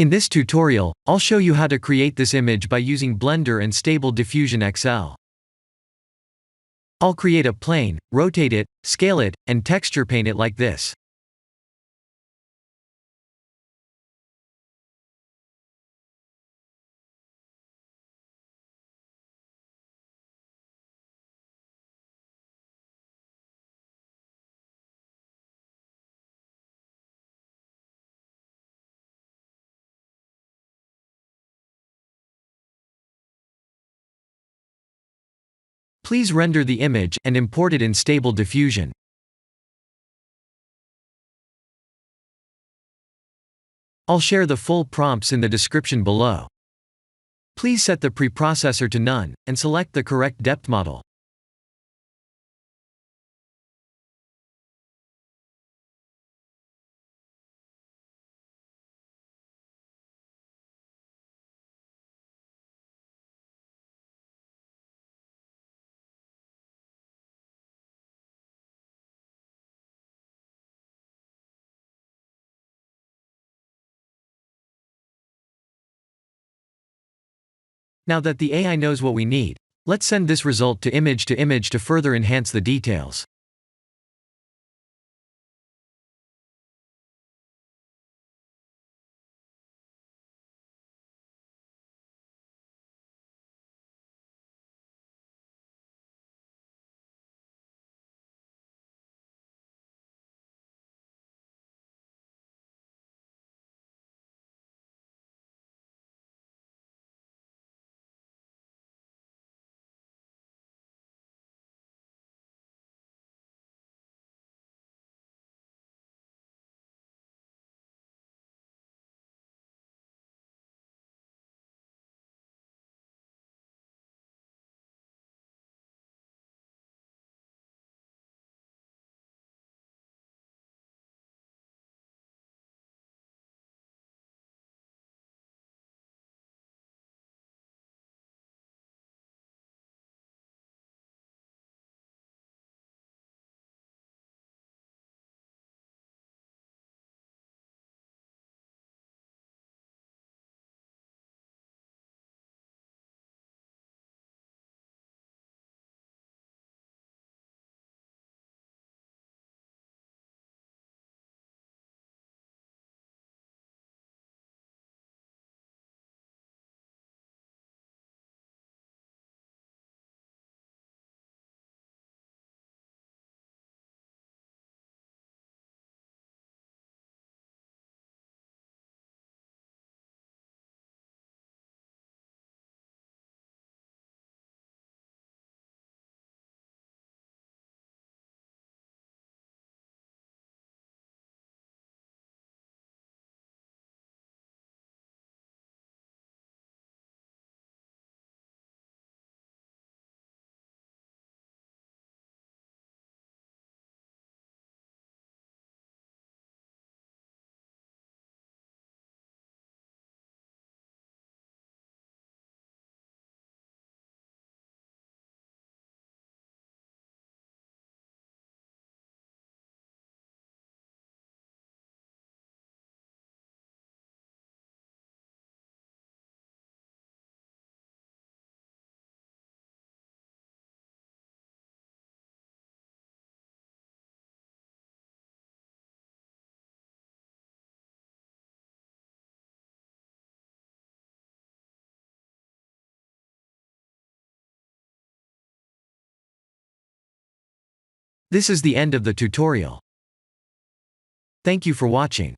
In this tutorial, I'll show you how to create this image by using Blender and Stable Diffusion XL. I'll create a plane, rotate it, scale it, and texture paint it like this. Please render the image and import it in Stable Diffusion. I'll share the full prompts in the description below. Please set the preprocessor to none, and select the correct depth model. Now that the AI knows what we need, let's send this result to image to further enhance the details. This is the end of the tutorial. Thank you for watching.